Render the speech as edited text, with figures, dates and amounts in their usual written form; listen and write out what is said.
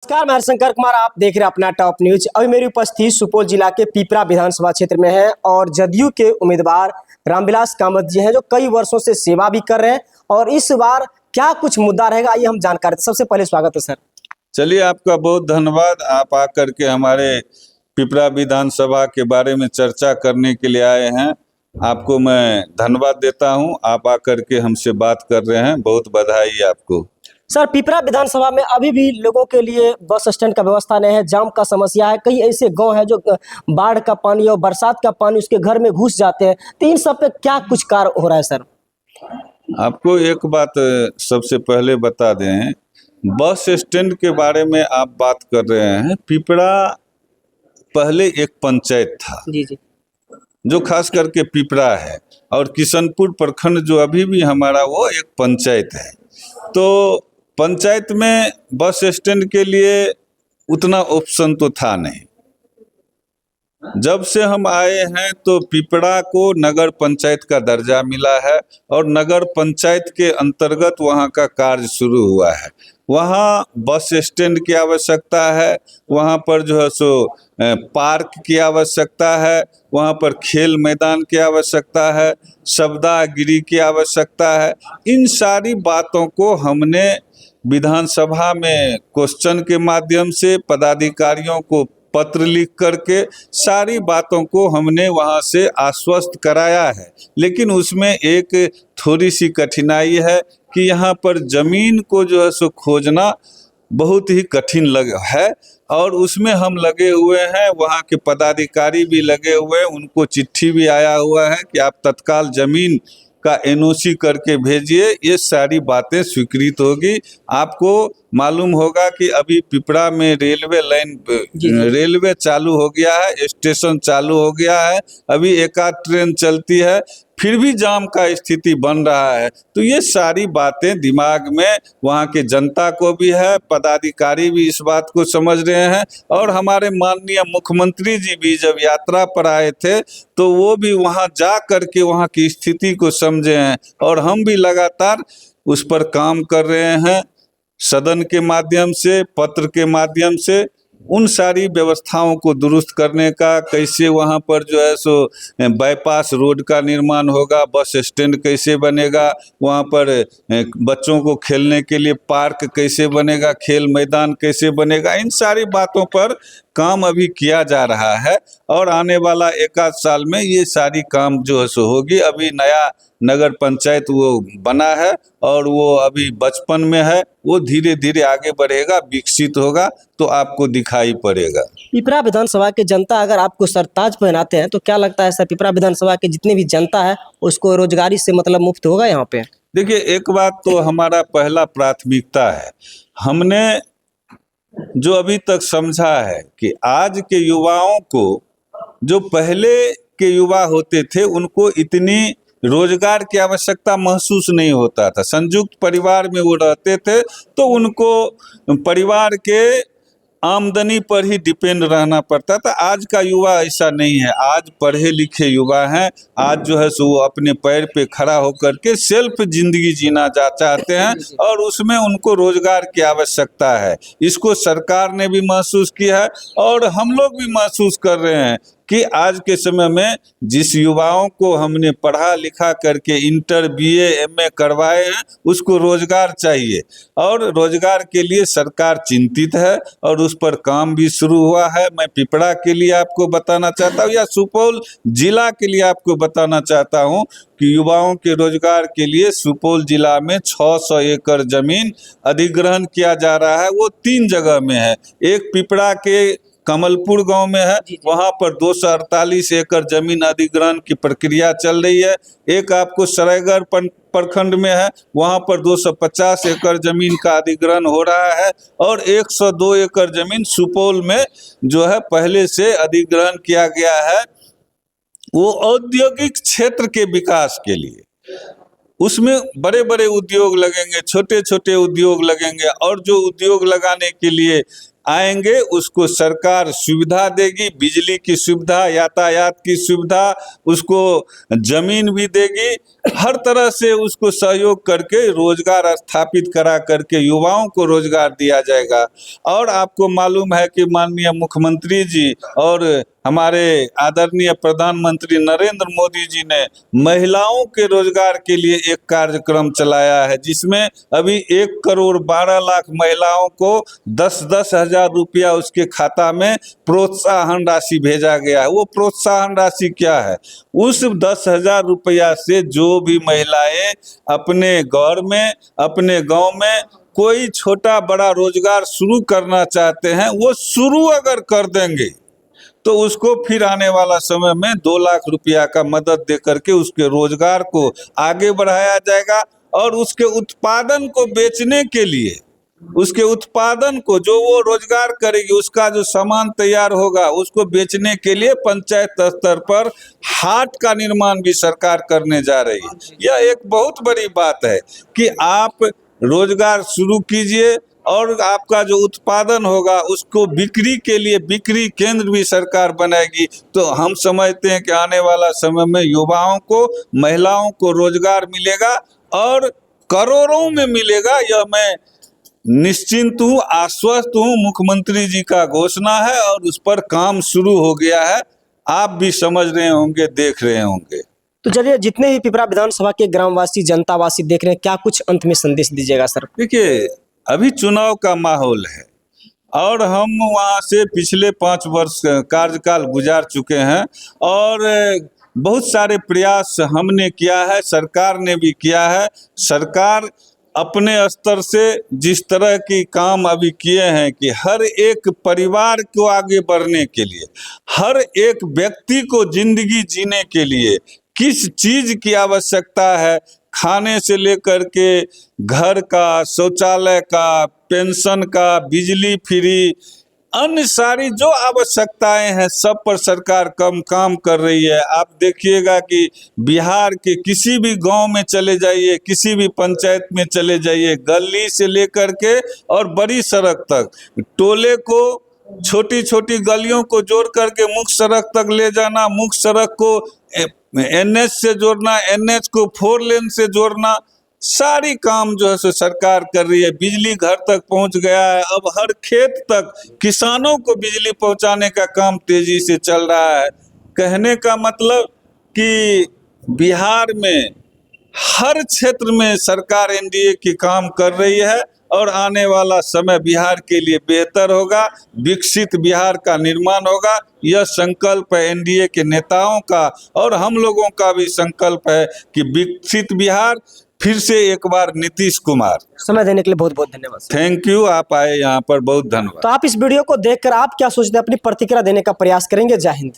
नमस्कार, मैं हरशंकर कुमार। आप देख रहे हैं अपना टॉप न्यूज। अभी मेरी उपस्थिति सुपौल जिला के पिपरा विधानसभा क्षेत्र में है और जदयू के उम्मीदवार रामविलास कामत जी हैं, जो कई वर्षों से सेवा भी कर रहे हैं। और इस बार क्या कुछ मुद्दा रहेगा, आइए हम जानकारी। सबसे पहले स्वागत है सर। चलिए, आपका बहुत धन्यवाद। आप आकर के हमारे पिपरा विधानसभा के बारे में चर्चा करने के लिए आए हैं। आपको मैं धन्यवाद देता हूं। आप आकर के हमसे बात कर रहे हैं, बहुत बधाई आपको। सर, पिपरा विधानसभा में अभी भी लोगों के लिए बस स्टैंड का व्यवस्था नहीं है, जाम का समस्या है। कई ऐसे गांव हैं जो बाढ़ का पानी और बरसात का पानी उसके घर में घुस जाते हैं। तो इन सब पे क्या कुछ कार्य हो रहा है सर? आपको एक बात सबसे पहले बता दें, बस स्टैंड के बारे में आप बात कर रहे हैं। पिपरा पहले एक पंचायत था जी जी, जो खास करके पिपरा है, और किशनपुर प्रखंड जो अभी भी हमारा वो एक पंचायत है। तो पंचायत में बस स्टैंड के लिए उतना ऑप्शन तो था नहीं। जब से हम आए हैं तो पिपरा को नगर पंचायत का दर्जा मिला है और नगर पंचायत के अंतर्गत वहाँ का कार्य शुरू हुआ है। वहाँ बस स्टैंड की आवश्यकता है, वहाँ पर जो है सो पार्क की आवश्यकता है, वहाँ पर खेल मैदान की आवश्यकता है, शवदागिरी की आवश्यकता है। इन सारी बातों को हमने विधानसभा में क्वेश्चन के माध्यम से पदाधिकारियों को पत्र लिख करके सारी बातों को हमने वहाँ से आश्वस्त कराया है। लेकिन उसमें एक थोड़ी सी कठिनाई है कि यहाँ पर ज़मीन को जो है सो खोजना बहुत ही कठिन है, और उसमें हम लगे हुए हैं। वहाँ के पदाधिकारी भी लगे हुए हैं, उनको चिट्ठी भी आया हुआ है कि आप तत्काल ज़मीन का एनओसी करके भेजिए, ये सारी बातें स्वीकृत होगी। आपको मालूम होगा कि अभी पिपरा में रेलवे लाइन रेलवे चालू हो गया है, स्टेशन चालू हो गया है, अभी एक आध ट्रेन चलती है, फिर भी जाम का स्थिति बन रहा है। तो ये सारी बातें दिमाग में वहाँ के जनता को भी है, पदाधिकारी भी इस बात को समझ रहे हैं। और हमारे माननीय मुख्यमंत्री जी भी जब यात्रा पर आए थे तो वो भी वहाँ जा करके वहाँ की स्थिति को समझे हैं, और हम भी लगातार उस पर काम कर रहे हैं। सदन के माध्यम से, पत्र के माध्यम से उन सारी व्यवस्थाओं को दुरुस्त करने का, कैसे वहाँ पर जो है सो बाईपास रोड का निर्माण होगा, बस स्टैंड कैसे बनेगा, वहाँ पर बच्चों को खेलने के लिए पार्क कैसे बनेगा, खेल मैदान कैसे बनेगा, इन सारी बातों पर काम अभी किया जा रहा है। और आने वाला एक आध साल में ये सारी काम जो है सो होगी। अभी नया नगर पंचायत वो बना है और वो अभी बचपन में है, वो धीरे धीरे आगे बढ़ेगा, विकसित होगा तो आपको दिखाई पड़ेगा। पिपरा विधानसभा की जनता अगर आपको सरताज पहनाते हैं तो क्या लगता है सर, पिपरा विधानसभा की जितनी भी जनता है उसको रोजगारी से मतलब मुफ्त होगा यहाँ पे? देखिए, एक बात तो हमारा पहला प्राथमिकता है, हमने जो अभी तक समझा है कि आज के युवाओं को, जो पहले के युवा होते थे, उनको इतनी रोजगार की आवश्यकता महसूस नहीं होता था। संयुक्त परिवार में वो रहते थे तो उनको परिवार के आमदनी पर ही डिपेंड रहना पड़ता था। आज का युवा ऐसा नहीं है। आज पढ़े लिखे युवा हैं, आज जो है सो वो अपने पैर पे खड़ा होकर के सेल्फ जिंदगी जीना चाहते हैं, और उसमें उनको रोजगार की आवश्यकता है। इसको सरकार ने भी महसूस किया है और हम लोग भी महसूस कर रहे हैं कि आज के समय में जिस युवाओं को हमने पढ़ा लिखा करके इंटर बीए एमए करवाए हैं, उसको रोजगार चाहिए, और रोजगार के लिए सरकार चिंतित है और उस पर काम भी शुरू हुआ है। मैं पिपरा के लिए आपको बताना चाहता हूँ, या सुपौल जिला के लिए आपको बताना चाहता हूँ कि युवाओं के रोजगार के लिए सुपौल जिला में 600 एकड़ जमीन अधिग्रहण किया जा रहा है। वो 3 जगह में है। एक पिपरा के कमलपुर गांव में है, वहां पर 248 एकड़ जमीन अधिग्रहण की प्रक्रिया चल रही है। एक आपको सरायगढ़ प्रखंड में है, वहां पर 250 एकड़ जमीन का अधिग्रहण हो रहा है, और 102 एकड़ जमीन सुपौल में जो है पहले से अधिग्रहण किया गया है, वो औद्योगिक क्षेत्र के विकास के लिए। उसमें बड़े बड़े उद्योग लगेंगे, छोटे छोटे उद्योग लगेंगे, और जो उद्योग लगाने के लिए आएंगे उसको सरकार सुविधा देगी, बिजली की सुविधा, यातायात की सुविधा, उसको जमीन भी देगी, हर तरह से उसको सहयोग करके रोजगार स्थापित करा करके युवाओं को रोजगार दिया जाएगा। और आपको मालूम है कि माननीय मुख्यमंत्री जी और हमारे आदरणीय प्रधानमंत्री नरेंद्र मोदी जी ने महिलाओं के रोजगार के लिए एक कार्यक्रम चलाया है, जिसमें अभी 1,12,00,000 महिलाओं को 10-10 हजार रुपया उसके खाता में प्रोत्साहन राशि भेजा गया है। वो प्रोत्साहन राशि क्या है? उस 10,000 रुपया से जो भी महिलाएं अपने घर में, अपने गांव में कोई छोटा बड़ा रोजगार शुरू करना चाहते हैं, वो शुरू अगर कर देंगे तो उसको फिर आने वाला समय में 2 लाख रुपया का मदद दे करके उसके रोजगार को आगे बढ़ाया जाएगा। और उसके उत्पादन को बेचने के लिए, उसके उत्पादन को जो वो रोजगार करेगी, उसका जो सामान तैयार होगा उसको बेचने के लिए पंचायत स्तर पर हाट का निर्माण भी सरकार करने जा रही है। यह एक बहुत बड़ी बात है कि आप रोजगार शुरू कीजिए और आपका जो उत्पादन होगा उसको बिक्री के लिए बिक्री केंद्र भी सरकार बनाएगी। तो हम समझते हैं कि आने वाला समय में युवाओं को, महिलाओं को रोजगार मिलेगा और करोड़ों में मिलेगा। यह मैं निश्चिंत हूँ, आश्वस्त हूँ। मुख्यमंत्री जी का घोषणा है और उस पर काम शुरू हो गया है। आप भी समझ रहे होंगे, देख रहे होंगे। तो चलिए, जितने भी पिपरा विधानसभा के ग्रामवासी, जनतावासी देख रहे हैं, क्या कुछ अंत में संदेश दीजिएगा सर? देखिए, अभी चुनाव का माहौल है और हम वहाँ से पिछले 5 वर्ष कार्यकाल गुजार चुके हैं और बहुत सारे प्रयास हमने किया है, सरकार ने भी किया है। सरकार अपने स्तर से जिस तरह की काम अभी किए हैं कि हर एक परिवार को आगे बढ़ने के लिए, हर एक व्यक्ति को जिंदगी जीने के लिए किस चीज की आवश्यकता है, खाने से लेकर के घर का, शौचालय का, पेंशन का, बिजली फ्री, अन्य सारी जो आवश्यकताएं हैं सब पर सरकार कम काम कर रही है। आप देखिएगा कि बिहार के किसी भी गांव में चले जाइए, किसी भी पंचायत में चले जाइए, गली से लेकर के और बड़ी सड़क तक, टोले को, छोटी छोटी गलियों को जोड़ करके मुख्य सड़क तक ले जाना, मुख्य सड़क को NH से जोड़ना, NH को 4 लेन से जोड़ना, सारी काम जो है सो सरकार कर रही है। बिजली घर तक पहुंच गया है, अब हर खेत तक किसानों को बिजली पहुंचाने का काम तेजी से चल रहा है। कहने का मतलब कि बिहार में हर क्षेत्र में सरकार NDA की काम कर रही है और आने वाला समय बिहार के लिए बेहतर होगा, विकसित बिहार का निर्माण होगा। यह संकल्प है NDA के नेताओं का और हम लोगों का भी संकल्प है कि विकसित बिहार। फिर से एक बार नीतीश कुमार। समय देने के लिए बहुत बहुत धन्यवाद। थैंक यू, आप आए यहाँ पर, बहुत धन्यवाद। तो आप इस वीडियो को देखकर आप क्या सोचते हैं, अपनी प्रतिक्रिया देने का प्रयास करेंगे। जय हिंद।